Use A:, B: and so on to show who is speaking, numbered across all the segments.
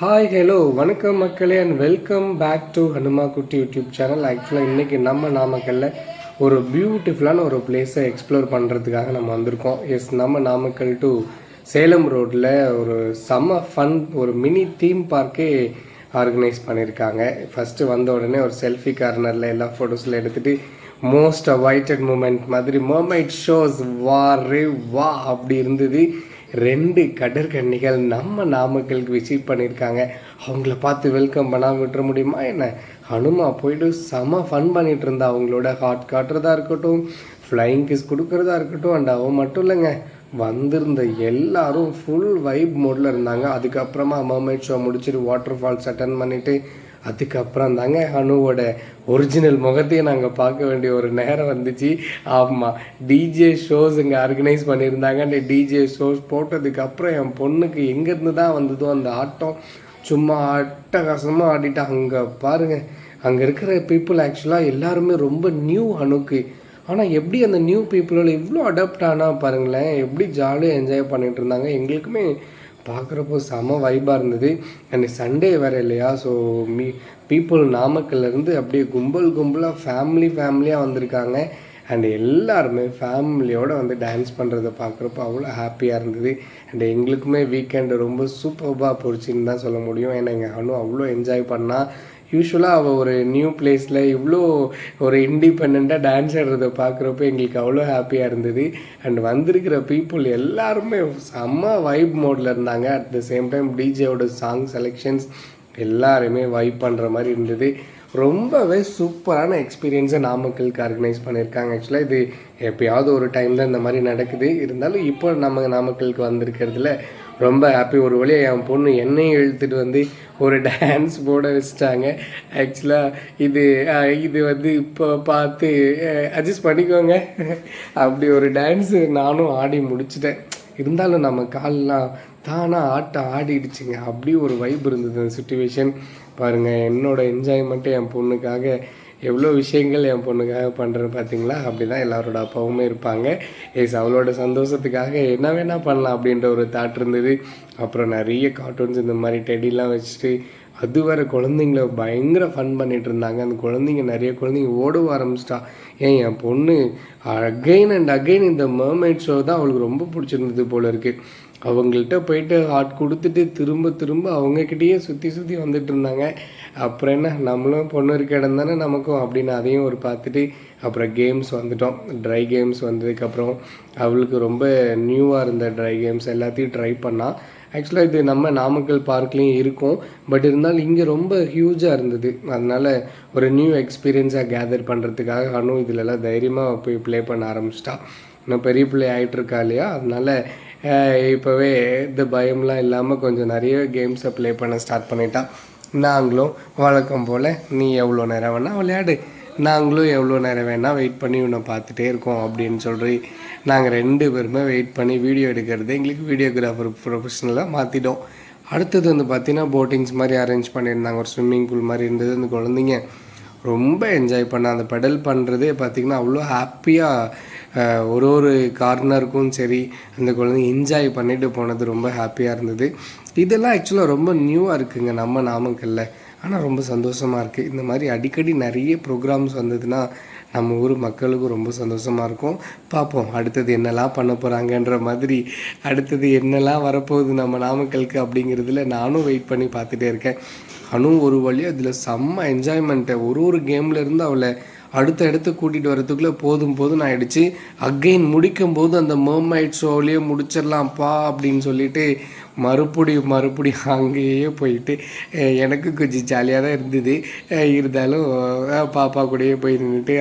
A: Hi hello வணக்கம் மக்களே and welcome back to Hanuma Kutti YouTube channel. ஆக்சுவலாக இன்றைக்கி நம்ம நாமக்கல்லில் ஒரு பியூட்டிஃபுல்லான ஒரு பிளேஸை எக்ஸ்ப்ளோர் பண்ணுறதுக்காக நம்ம வந்திருக்கோம். நம்ம நாமக்கல் டு சேலம் ரோட்டில் ஒரு செம்ம ஃபன் ஒரு மினி தீம் பார்க்கே ஆர்கனைஸ் பண்ணியிருக்காங்க. ஃபஸ்ட்டு வந்த உடனே ஒரு செல்ஃபி கார்னரில் எல்லா ஃபோட்டோஸில் எடுத்துகிட்டு மோஸ்ட் அவாய்டட் மூமெண்ட் மாதிரி மர்மைட் ஷோஸ் வா அப்படி இருந்தது. 2 கடற்கன்னிகள் நம்ம நாமக்கலுக்கு விசிட் பண்ணியிருக்காங்க. அவங்கள பார்த்து வெல்கம் பண்ணாமல் விட்டுற முடியுமா என்ன? ஹனுமா போயிட்டு செம ஃபன் பண்ணிகிட்டு இருந்தா. அவங்களோட ஹார்ட் காட்டுறதா இருக்கட்டும், ஃப்ளைங் கிஸ் கொடுக்குறதா இருக்கட்டும். அண்ட் அவன் மட்டும் இல்லைங்க, வந்திருந்த எல்லாரும் ஃபுல் வைப் மோடில் இருந்தாங்க. அதுக்கப்புறமா மர்மைட் ஷோ முடிச்சுட்டு வாட்டர் ஃபால்ஸ் அட்டன் பண்ணிவிட்டு அதுக்கப்புறம் தாங்க ஹனுவோட ஒரிஜினல் முகத்தையும் நாங்கள் பார்க்க வேண்டிய ஒரு நேரம் வந்துச்சு. ஆமாம், டிஜே ஷோஸ் இங்கே ஆர்கனைஸ் பண்ணியிருந்தாங்க. அந்த டிஜே ஷோஸ் போட்டதுக்கப்புறம் என் பொண்ணுக்கு எங்கேருந்து தான் வந்ததோ அந்த ஆட்டம் சும்மா அட்டகாசமாக ஆடிட்டு அங்கே பாருங்கள். அங்கே இருக்கிற பீப்புள் ஆக்சுவலாக எல்லாருமே ரொம்ப நியூ ஹனுக்கு. ஆனால் எப்படி அந்த நியூ பீப்புளோட இவ்வளோ அடாப்ட் ஆனால் பாருங்களேன், எப்படி ஜாலியாக என்ஜாய் பண்ணிகிட்டு இருந்தாங்க. எங்களுக்குமே பார்க்குறப்போ செம வைப்பாக இருந்தது. அண்ட் சண்டே வேறு இல்லையா, ஸோ பீப்புள் நாமக்கல்லேருந்து அப்படியே கும்பலாக ஃபேமிலியாக வந்திருக்காங்க. அண்ட் எல்லாருமே ஃபேமிலியோடு வந்து டான்ஸ் பண்ணுறதை பார்க்குறப்போ அவ்வளோ ஹாப்பியாக இருந்தது. அண்ட் எங்களுக்குமே வீக்கெண்டு ரொம்ப சூப்பர்பாக போச்சுன்னு தான் சொல்ல முடியும். ஏன்னா எங்கள் ஹனு அவ்வளோ என்ஜாய் பண்ணால். யூஸ்வலாக அவள் ஒரு நியூ பிளேஸில் இவ்வளோ ஒரு இண்டிபெண்ட்டாக டான்ஸ் ஆடுறதை பார்க்குறப்ப எங்களுக்கு அவ்வளோ ஹாப்பியாக இருந்தது. அண்ட் வந்திருக்கிற பீப்புள் எல்லாருமே செம்ம வைப் மோடில் இருந்தாங்க. அட் த சேம் டைம் டிஜேவோட சாங் செலெக்ஷன்ஸ் எல்லாருமே வைப் பண்ணுற மாதிரி இருந்தது. ரொம்பவே சூப்பரான எக்ஸ்பீரியன்ஸை நாமக்கலுக்கு ஆர்கனைஸ் பண்ணியிருக்காங்க. ஆக்சுவலாக இது எப்போயாவது ஒரு டைம் தான் இந்த மாதிரி நடக்குது. இருந்தாலும் இப்போ நம்ம நாமக்கலுக்கு வந்திருக்கிறதுல ரொம்ப ஹாப்பி. ஒரு வழியாக என் பொண்ணு என்னையும் இழுத்துட்டு வந்து ஒரு டான்ஸ் போட வச்சுட்டாங்க. ஆக்சுவலாக இது வந்து இப்போ பார்த்து அட்ஜஸ்ட் பண்ணிக்கோங்க. அப்படி ஒரு டான்ஸு நானும் ஆடி முடிச்சிட்டேன். இருந்தாலும் நம்ம காலெலாம் தானாக ஆட்டம் ஆடிடுச்சுங்க. அப்படி ஒரு வைப் இருந்தது அந்த சுச்சுவேஷன். பாருங்கள், என்னோடய என்ஜாய்மெண்ட்டு என் பொண்ணுக்காக எவ்வளோ விஷயங்கள் என் பொண்ணுக்காக பண்ணுறேன்னு பார்த்தீங்களா? அப்படி தான் எல்லாரோட அப்பாவுமே இருப்பாங்க. அவளோட சந்தோஷத்துக்காக என்ன வேணால் பண்ணலாம் அப்படின்ற ஒரு தாட் இருந்தது. அப்புறம் நிறைய கார்ட்டூன்ஸ் இந்த மாதிரி டெடிலாம் வச்சுட்டு அது வேறு குழந்தைங்கள பயங்கர ஃபன் பண்ணிகிட்டு இருந்தாங்க. அந்த நிறைய குழந்தைங்க ஓடவும் ஆரம்பிச்சிட்டா. என் பொண்ணு அகைன் அண்ட் அகைன் இந்த மர்மைட் ஷோ தான் அவளுக்கு ரொம்ப பிடிச்சிருந்தது போல இருக்குது. அவங்கள்ட்ட போயிட்டு ஹார்ட் கொடுத்துட்டு திரும்ப அவங்கக்கிட்டேயே சுற்றி வந்துட்டு இருந்தாங்க. அப்புறம் என்ன, நம்மளும் பொண்ணு இருக்க இடம் தானே நமக்கும் அப்படின்னு அதையும் ஒரு பார்த்துட்டு அப்புறம் கேம்ஸ் வந்துட்டோம். ட்ரை கேம்ஸ் வந்ததுக்கப்புறம் அவளுக்கு ரொம்ப நியூவாக இருந்த ட்ரை கேம்ஸ் எல்லாத்தையும் ட்ரை பண்ணால். ஆக்சுவலாக இது நம்ம நாமக்கல் பார்க்லேயும் இருக்கும், பட் இருந்தாலும் இங்கே ரொம்ப ஹியூஜாக இருந்தது. அதனால் ஒரு நியூ எக்ஸ்பீரியன்ஸாக கேதர் பண்ணுறதுக்காக ஹனு இதிலெல்லாம் தைரியமாக போய் ப்ளே பண்ண ஆரம்பிச்சிட்டா. இன்னும் பெரிய பிள்ளை ஆகிட்டுருக்கா இல்லையா, அதனால் இப்போவே இந்த பயம்லாம் இல்லாமல் கொஞ்சம் நிறைய கேம்ஸை ப்ளே பண்ண ஸ்டார்ட் பண்ணிட்டான். நாங்களும் வழக்கம் போல் நீ எவ்வளோ நேரம் வேணால் விளையாடு, நாங்களும் எவ்வளோ நேரம் வேணால் வெயிட் பண்ணி உன்னை பார்த்துட்டே இருக்கோம் அப்படின்னு சொல்லி நாங்கள் 2 பேருமே வெயிட் பண்ணி வீடியோ எடுக்கிறது எங்களுக்கு வீடியோகிராஃபர் ப்ரொஃபஷனலாக மாற்றிட்டோம். அடுத்தது வந்து பார்த்திங்கன்னா போட்டிங்ஸ் மாதிரி அரேஞ்ச் பண்ணியிருந்தாங்க. ஒரு ஸ்விம்மிங் பூல் மாதிரி இருந்தது. அந்த குழந்தைங்க ரொம்ப என்ஜாய் பண்ண அந்த பெடல் பண்ணுறதே பார்த்திங்கன்னா அவ்வளோ ஹாப்பியாக ஒரு கார்னருக்கும் சரி அந்த குழந்தைங்க என்ஜாய் பண்ணிட்டு போனது ரொம்ப ஹாப்பியாக இருந்தது. இதெல்லாம் ஆக்சுவலாக ரொம்ப நியூவாக இருக்குங்க நம்ம நாமக்கல்ல. ஆனால் ரொம்ப சந்தோஷமாக இருக்குது. இந்த மாதிரி அடிக்கடி நிறைய ப்ரோக்ராம்ஸ் வந்ததுன்னா நம்ம ஊர் மக்களுக்கும் ரொம்ப சந்தோஷமாக இருக்கும். பார்ப்போம் அடுத்தது என்னெல்லாம் பண்ண போகிறாங்கன்ற மாதிரி, அடுத்தது என்னெல்லாம் வரப்போகுது நம்ம நாமக்கலுக்கு அப்படிங்கிறதுல நானும் வெயிட் பண்ணி பார்த்துட்டே இருக்கேன். அனும் ஒரு வழியாக இதில் செம்ம என்ஜாய்மெண்ட்டை ஒரு கேம்லேருந்து அவளை அடுத்த இடத்த கூட்டிகிட்டு வரதுக்குள்ளே போதும் ஆகிடுச்சு. அகெயின் முடிக்கும்போது அந்த மர்மைட் ஷோவிலேயே முடிச்சிடலாம்ப்பா அப்படின்னு சொல்லிட்டு மறுபடியும் அங்கேயே போயிட்டு எனக்கு கொஞ்சம் ஜாலியாக தான் இருந்தது. இருந்தாலும் பாப்பா கூடயே போய் நின்றுட்டு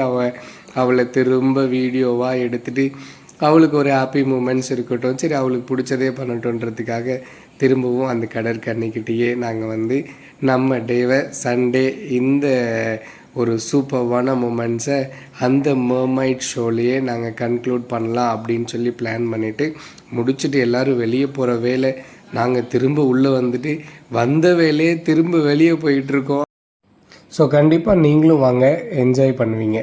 A: அவளை திரும்ப வீடியோவாக எடுத்துகிட்டு அவளுக்கு ஒரு ஹாப்பி மூமெண்ட்ஸ் இருக்கட்டும், சரி அவளுக்கு பிடிச்சதே பண்ணட்டுன்றதுக்காக திரும்பவும் அந்த கடற்கன்னிக்கிட்டேயே நாங்கள் வந்து நம்ம டேவை சண்டே இந்த ஒரு சூப்பர்வான மூமெண்ட்ஸை அந்த மர்மைட் ஷோலையே நாங்கள் கன்க்ளூட் பண்ணலாம் அப்படின்னு சொல்லி பிளான் பண்ணிவிட்டு முடிச்சுட்டு எல்லோரும் வெளியே போகிற வேலை நாங்கள் திரும்ப உள்ளே வந்துட்டு வந்த வேலையே திரும்ப வெளியே போயிட்டுருக்கோம். ஸோ கண்டிப்பாக நீங்களும் வாங்க, என்ஜாய் பண்ணுவீங்க.